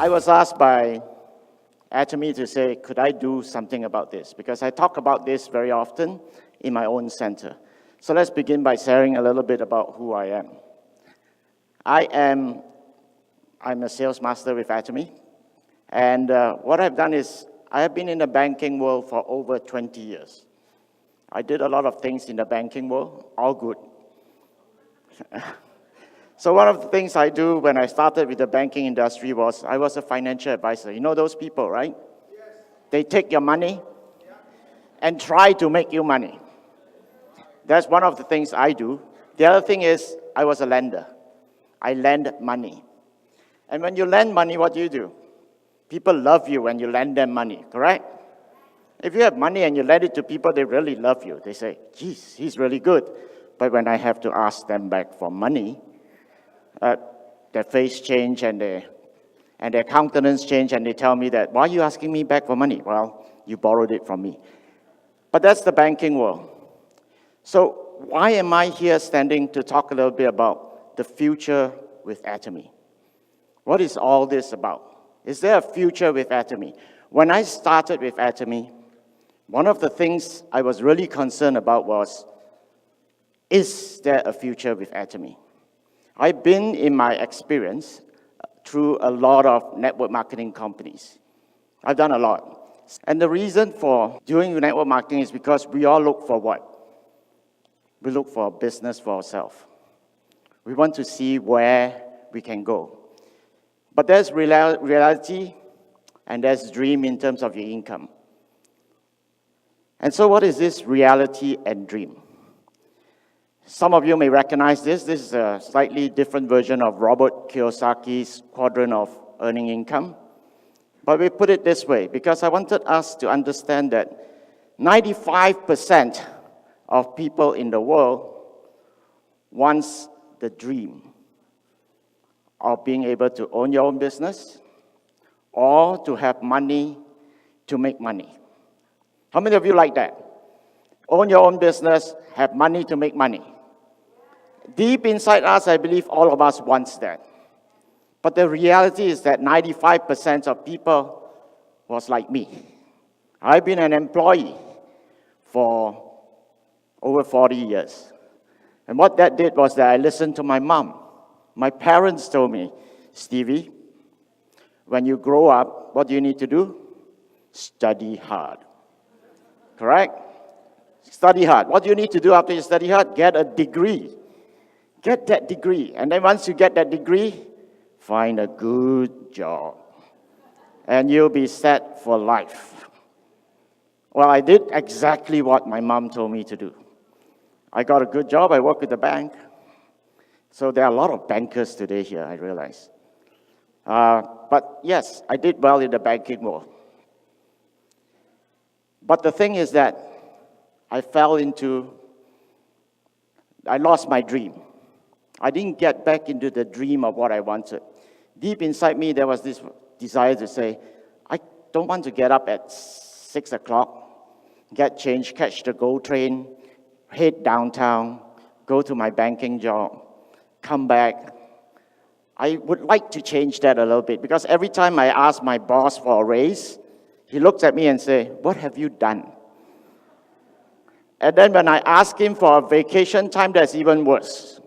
I was asked by Atomy to say, could I do something about this? Because I talk about this very often in my own center. So let's begin by sharing a little bit about who I am. I'm a sales master with Atomy. And what I've done is, I have been in the banking world for over 20 years. I did a lot of things in the banking world, all good. So one of the things I do when I started with the banking industry was, I was a financial advisor. You know those people, right? Yes. They take your money and try to make you money. That's one of the things I do. The other thing is, I was a lender. I lend money. And when you lend money, what do? People love you when you lend them money, correct? If you have money and you lend it to people, they really love you. They say, geez, he's really good. But when I have to ask them back for money, their face change and their countenance change, and they tell me that, why are you asking me back for money? Well, you borrowed it from me. But that's the banking world. So why am I here standing to talk a little bit about the future with Atomy? What is all this about? Is there a future with Atomy? When I started with Atomy, one of the things I was really concerned about was, is there a future with Atomy? I've been, in my experience, through a lot of network marketing companies. I've done a lot. And the reason for doing network marketing is because we all look for what? We look for a business for ourselves. We want to see where we can go. But there's reality and there's dream in terms of your income. And so what is this reality and dream? Some of you may recognize this. This is a slightly different version of Robert Kiyosaki's quadrant of earning income. But we put it this way, because I wanted us to understand that 95% of people in the world wants the dream of being able to own your own business or to have money to make money. How many of you like that? Own your own business, have money to make money. Deep inside us, I believe all of us wants that. But the reality is that 95% of people was like me. I've been an employee for over 40 years. And what that did was that I listened to my mom. My parents told me, Stevie, when you grow up, what do you need to do? Study hard. Correct? Study hard. What do you need to do after you study hard? Get a degree. Get that degree. And then once you get that degree, find a good job. And you'll be set for life. Well, I did exactly what my mom told me to do. I got a good job. I worked with the bank. So there are a lot of bankers today here, I realize. But yes, I did well in the banking world. But the thing is that I lost my dream. I didn't get back into the dream of what I wanted. Deep inside me, there was this desire to say, I don't want to get up at 6 o'clock, get changed, catch the GO train, head downtown, go to my banking job, come back. I would like to change that a little bit, because every time I ask my boss for a raise, he looks at me and says, what have you done? And then when I ask him for a vacation time, that's even worse.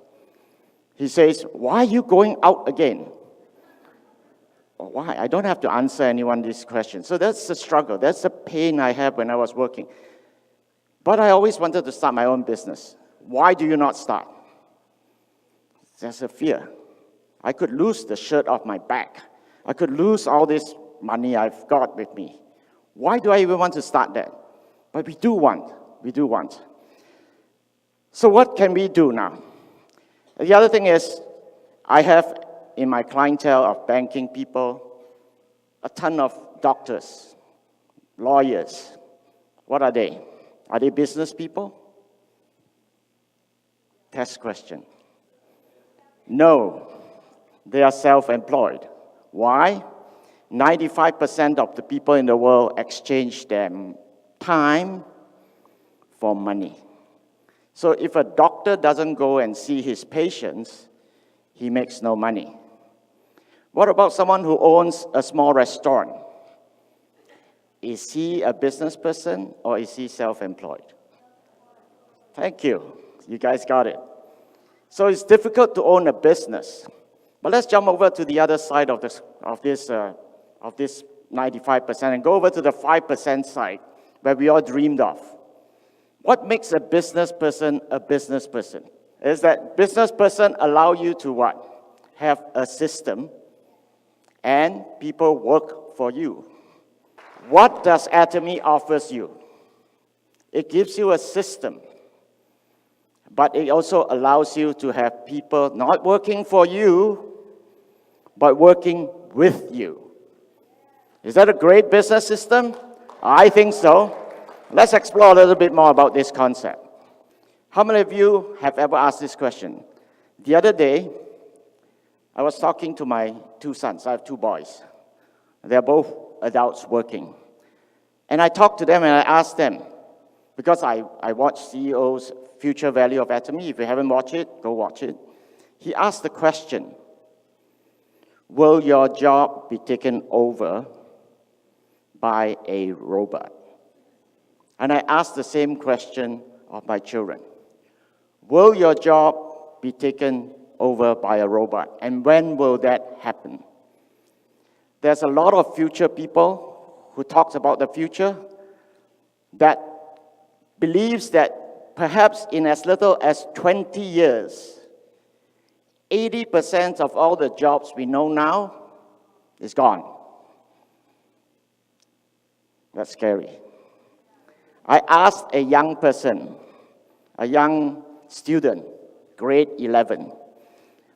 He says, why are you going out again? Why? I don't have to answer anyone this question. So that's the struggle. That's the pain I have when I was working. But I always wanted to start my own business. Why do you not start? There's a fear. I could lose the shirt off my back. I could lose all this money I've got with me. Why do I even want to start that? But we do want. We do want. So what can we do now? The other thing is, I have in my clientele of banking people a ton of doctors, lawyers. What are they? Are they business people? Test question. No, they are self-employed. Why? 95% of the people in the world exchange their time for money. So if a doctor doesn't go and see his patients, he makes no money. What about someone who owns a small restaurant? Is he a business person or is he self-employed? Thank you. You guys got it. So it's difficult to own a business. But let's jump over to the other side of this 95% and go over to the 5% side where we all dreamed of. What makes a business person a business person? Is that business person allow you to what? Have a system and people work for you. What does Atomy offers you? It gives you a system, but it also allows you to have people not working for you, but working with you. Is that a great business system? I think so. Let's explore a little bit more about this concept. How many of you have ever asked this question? The other day, I was talking to my two sons. I have two boys. They're both adults working. And I talked to them and I asked them, because I watched CEO's Future Value of Atomy. If you haven't watched it, go watch it. He asked the question, will your job be taken over by a robot? And I asked the same question of my children. Will your job be taken over by a robot? And when will that happen? There's a lot of future people who talks about the future that believes that perhaps in as little as 20 years, 80% of all the jobs we know now is gone. That's scary. I asked a young person, a young student, grade 11,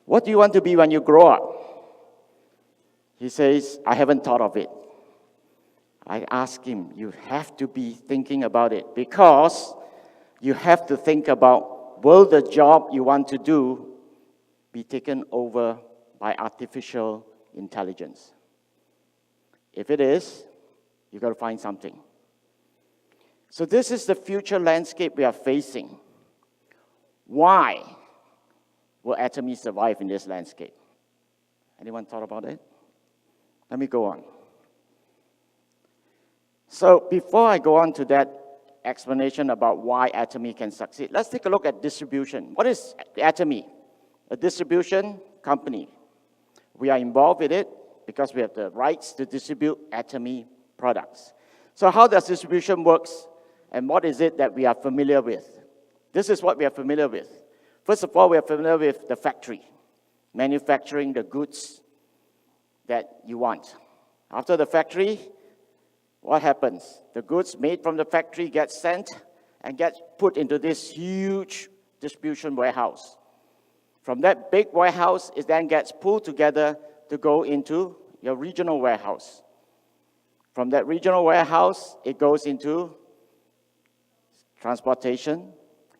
what do you want to be when you grow up? He says, I haven't thought of it. I asked him, you have to be thinking about it because you have to think about, will the job you want to do be taken over by artificial intelligence? If it is, you've got to find something. So this is the future landscape we are facing. Why will Atomy survive in this landscape? Anyone thought about it? Let me go on. So before I go on to that explanation about why Atomy can succeed, let's take a look at distribution. What is Atomy? A distribution company. We are involved with it because we have the rights to distribute Atomy products. So how does distribution works and what is it that we are familiar with? This is what we are familiar with. First of all, we are familiar with the factory, manufacturing the goods that you want. After the factory, what happens? The goods made from the factory get sent and get put into this huge distribution warehouse. From that big warehouse, it then gets pulled together to go into your regional warehouse. From that regional warehouse, it goes into transportation.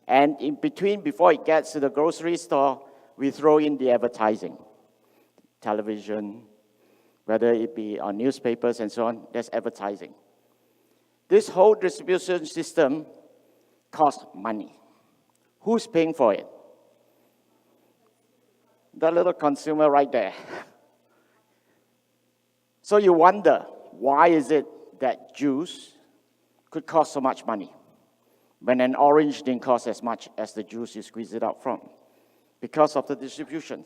And in between, before it gets to the grocery store, we throw in the advertising. Television, whether it be on newspapers and so on, there's advertising. This whole distribution system costs money. Who's paying for it? The little consumer right there. So you wonder, why is it that juice could cost so much money when an orange didn't cost as much as the juice you squeeze it out from? Because of the distribution.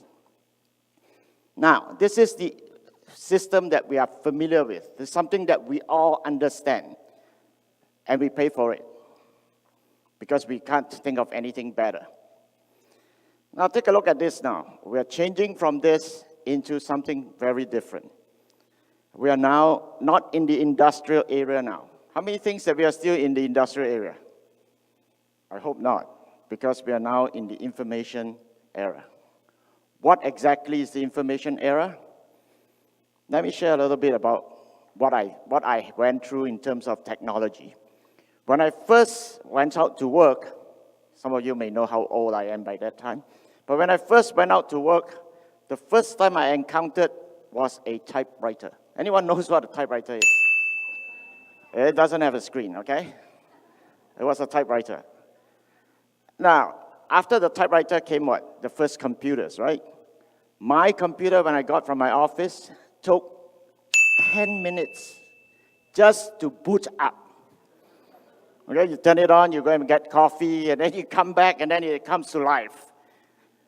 Now, this is the system that we are familiar with. It's something that we all understand, and we pay for it because we can't think of anything better. Now, take a look at this now. We are changing from this into something very different. We are now not in the industrial area now. How many think that we are still in the industrial area? I hope not, because we are now in the information era. What exactly is the information era? Let me share a little bit about what I went through in terms of technology. When I first went out to work, some of you may know how old I am by that time, but when I first went out to work, the first time I encountered was a typewriter. Anyone knows what a typewriter is? It doesn't have a screen, okay? It was a typewriter. Now, after the typewriter came what? The first computers, right? My computer, when I got from my office, took 10 minutes just to boot up. Okay, you turn it on, you go and get coffee, and then you come back, and then it comes to life.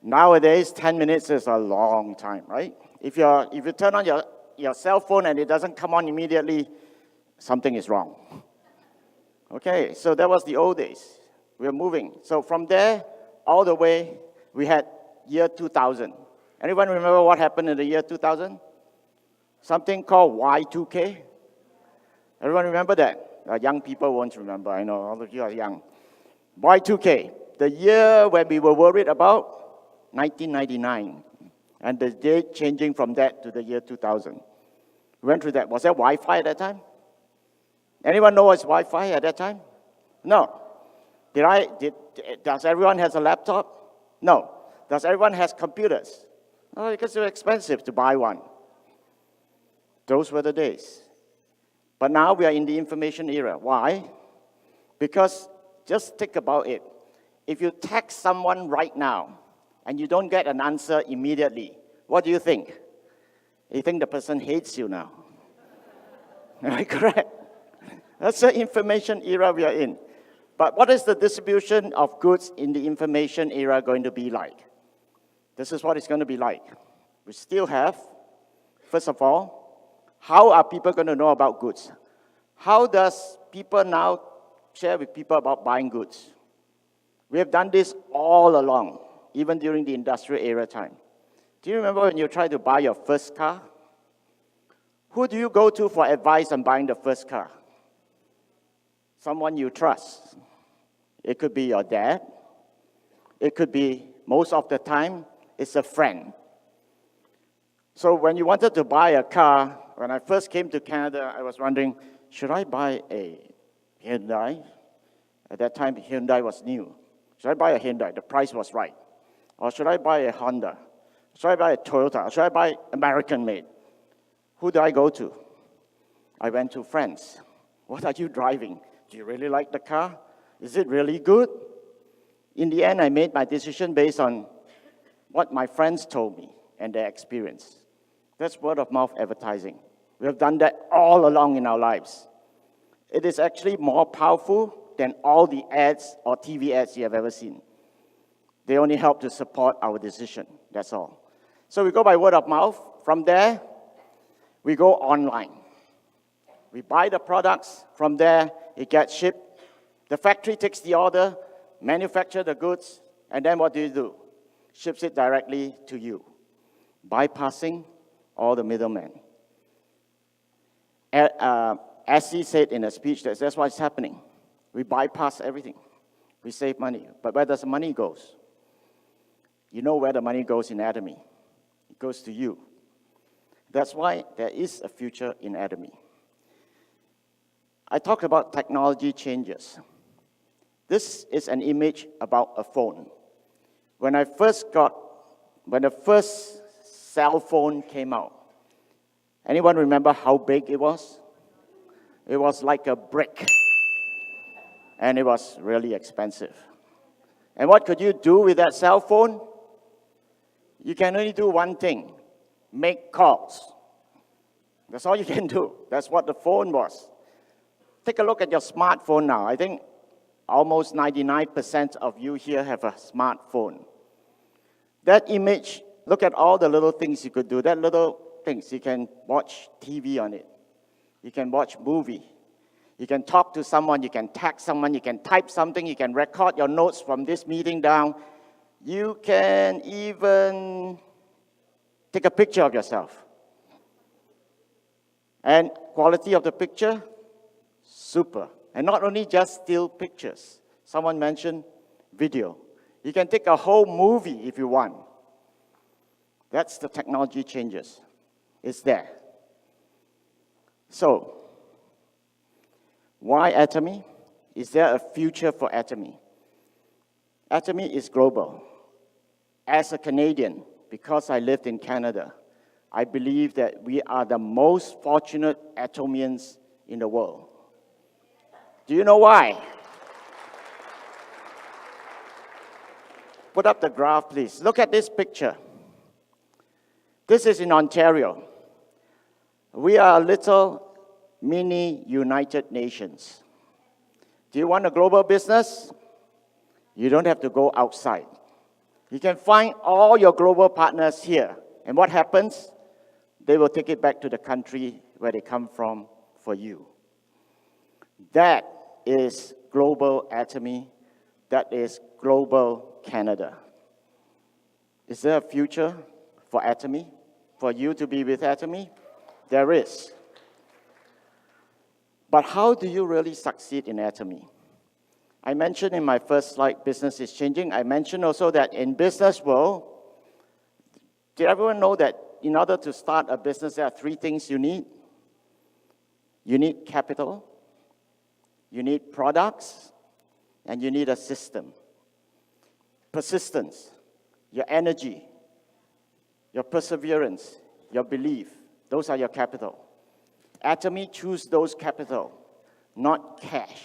Nowadays, 10 minutes is a long time, right? If you turn on your cell phone and it doesn't come on immediately, something is wrong. Okay, so that was the old days. We're moving. So from there, all the way, we had year 2000. Anyone remember what happened in the year 2000? Something called Y2K. Everyone remember that? Young people won't remember. I know all of you are young. Y2K, the year when we were worried about 1999, and the date changing from that to the year 2000. We went through that. Was there Wi-Fi at that time? Anyone know what's Wi-Fi at that time? No. Does everyone has a laptop? No. Does everyone has computers? No, because it's expensive to buy one. Those were the days. But now we are in the information era. Why? Because just think about it. If you text someone right now and you don't get an answer immediately, what do you think? You think the person hates you now. Am I correct? That's the information era we are in. But what is the distribution of goods in the information era going to be like? This is what it's going to be like. We still have, first of all, how are people going to know about goods? How does people now share with people about buying goods? We have done this all along, even during the industrial era time. Do you remember when you tried to buy your first car? Who do you go to for advice on buying the first car? Someone you trust. It could be your dad. It could be, most of the time, it's a friend. So when you wanted to buy a car, when I first came to Canada, I was wondering, should I buy a Hyundai? At that time, Hyundai was new. Should I buy a Hyundai? The price was right. Or should I buy a Honda? Should I buy a Toyota? Or should I buy American-made? Who do I go to? I went to friends. What are you driving? Do you really like the car? Is it really good? In the end, I made my decision based on what my friends told me and their experience. That's word-of-mouth advertising. We have done that all along in our lives. It is actually more powerful than all the ads or TV ads you have ever seen. They only help to support our decision, that's all. So we go by word of mouth. From there, we go online. We buy the products. From there, it gets shipped. The factory takes the order, manufacture the goods, and then what do? Ships it directly to you, bypassing all the middlemen. As he said in a speech, that's what's happening. We bypass everything. We save money. But where does the money go? You know where the money goes in Atomy. It goes to you. That's why there is a future in Atomy. I talked about technology changes. This is an image about a phone. When the first cell phone came out, anyone remember how big it was? It was like a brick. And it was really expensive. And what could you do with that cell phone? You can only do one thing, make calls. That's all you can do. That's what the phone was. Take a look at your smartphone now. I think almost 99% of you here have a smartphone. That image, look at all the little things you could do. That little things, you can watch TV on it. You can watch movie. You can talk to someone, you can text someone, you can type something, you can record your notes from this meeting down. You can even take a picture of yourself. And quality of the picture, super. And not only just still pictures. Someone mentioned video. You can take a whole movie if you want. That's the technology changes. It's there. So, why Atomy? Is there a future for Atomy? Atomy is global. As a Canadian, because I lived in Canada, I believe that we are the most fortunate Atomians in the world. Do you know why? Put up the graph, please. Look at this picture. This is in Ontario. We are a little mini United Nations. Do you want a global business? You don't have to go outside. You can find all your global partners here. And what happens? They will take it back to the country where they come from for you. That is global Atomy. That is global Canada. Is there a future for Atomy? For you to be with Atomy? There is. But how do you really succeed in Atomy? I mentioned in my first slide, business is changing. I mentioned also that in business world, did everyone know that in order to start a business, there are three things you need? You need capital, you need products, and you need a system. Persistence, your energy, your perseverance, your belief, those are your capital. Atomy choose those capital, not cash,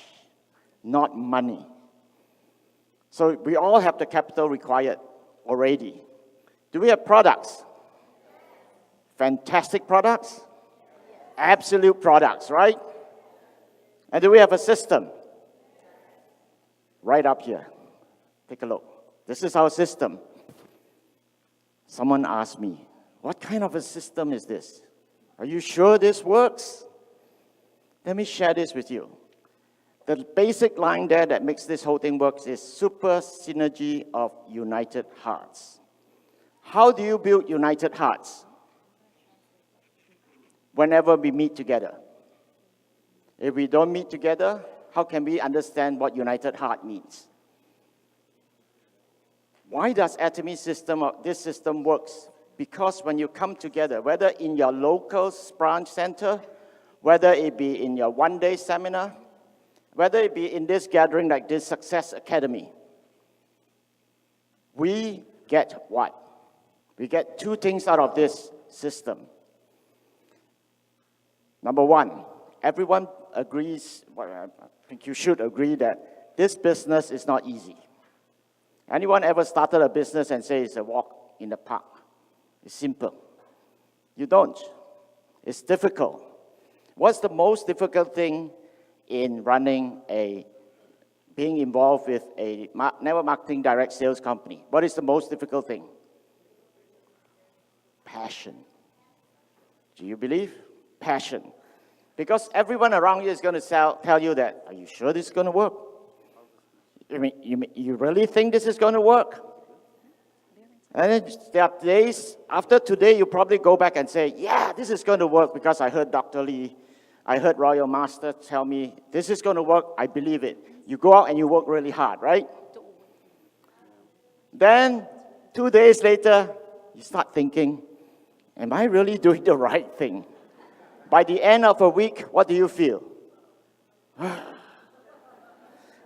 not money. So we all have the capital required already. Do we have products? Fantastic products? Absolute products, right? And do we have a system? Right up here. Take a look. This is our system. Someone asked me, what kind of a system is this? Are you sure this works? Let me share this with you. The basic line there that makes this whole thing work is super synergy of united hearts. How do you build united hearts? Whenever we meet together. If we don't meet together, how can we understand what united heart means? Why does Atomy system, this system works? Because when you come together, whether in your local branch center, whether it be in your one-day seminar, whether it be in this gathering like this Success Academy, we get what? We get two things out of this system. Number one, everyone agrees, well, I think you should agree that this business is not easy. Anyone ever started a business and say it's a walk in the park? It's simple. You don't. It's difficult. What's the most difficult thing in running being involved with a network marketing direct sales company? What is the most difficult thing? Passion. Do you believe? Passion. Because everyone around you is going to tell you that, are you sure this is going to work? You really think this is going to work? And then there are days, after today, you probably go back and say, yeah, this is going to work because I heard Dr. Lee, I heard Royal Master tell me, this is going to work, I believe it. You go out and you work really hard, right? Then, 2 days later, you start thinking, am I really doing the right thing? By the end of a week, what do you feel?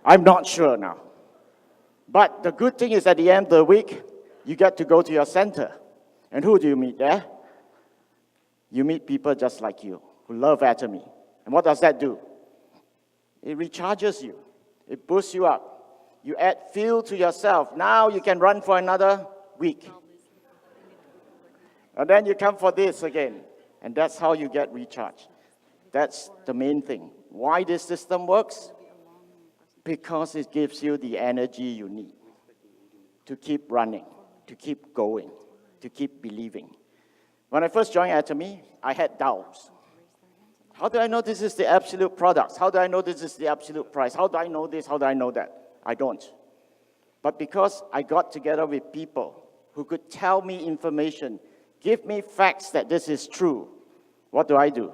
I'm not sure now. But the good thing is at the end of the week, you get to go to your center. And who do you meet there? You meet people just like you, who love Atomy. And what does that do? It recharges you. It boosts you up. You add fuel to yourself. Now you can run for another week. And then you come for this again. And that's how you get recharged. That's the main thing. Why this system works? Because it gives you the energy you need to keep running, to keep going, to keep believing. When I first joined Atomy, I had doubts. How do I know this is the absolute products? How do I know this is the absolute price? How do I know this? How do I know that? I don't. But because I got together with people who could tell me information, give me facts that this is true, what do?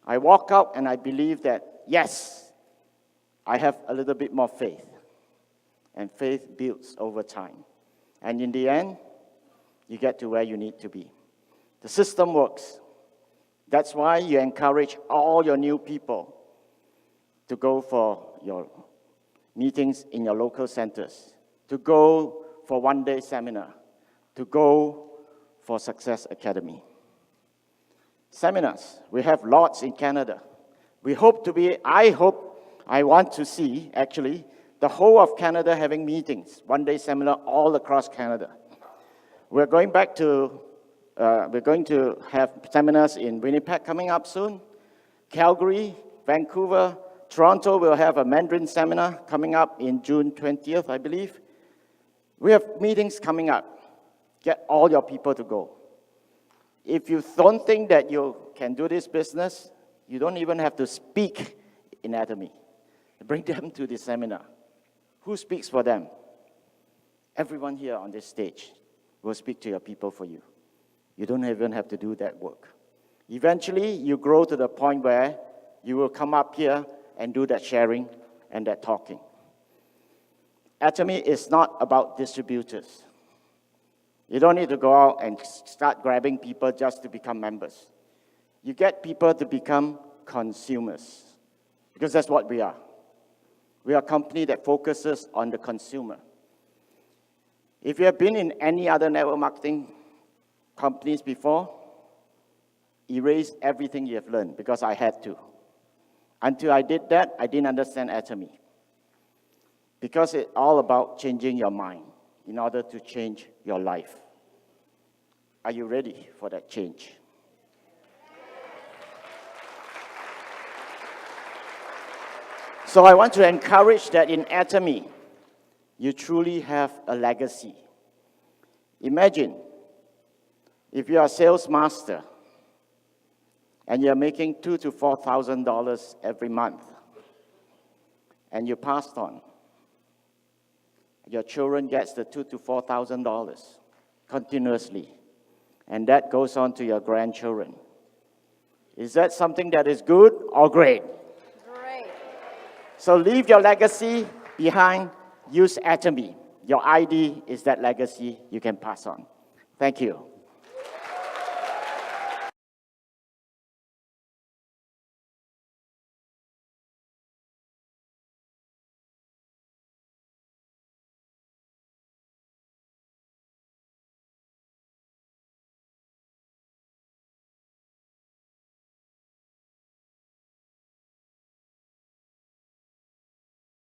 I walk out and I believe that, yes, I have a little bit more faith. And faith builds over time. And in the end, you get to where you need to be. The system works. That's why you encourage all your new people to go for your meetings in your local centers, to go for one-day seminar, to go for Success Academy. Seminars, we have lots in Canada. I want to see, actually, the whole of Canada having meetings, one-day seminar all across Canada. We're going back to We're going to have seminars in Winnipeg coming up soon. Calgary, Vancouver, Toronto will have a Mandarin seminar coming up in June 20th, I believe. We have meetings coming up. Get all your people to go. If you don't think that you can do this business, you don't even have to speak in Atomy. Bring them to the seminar. Who speaks for them? Everyone here on this stage will speak to your people for you. You don't even have to do that work. Eventually, you grow to the point where you will come up here and do that sharing and that talking. Atomy is not about distributors. You don't need to go out and start grabbing people just to become members. You get people to become consumers, because that's what we are. We are a company that focuses on the consumer. If you have been in any other network marketing companies before, erase everything you have learned, because I had to. Until I did that, I didn't understand Atomy. Because it's all about changing your mind in order to change your life. Are you ready for that change? So I want to encourage that in Atomy, you truly have a legacy. Imagine if you are a sales master and you're making $2,000 to $4,000 every month, and you passed on. Your children gets the $2,000 to $4,000 continuously, and that goes on to your grandchildren. Is that something that is good or great? Great. So leave your legacy behind. Use Atomy. Your ID is that legacy you can pass on. Thank you.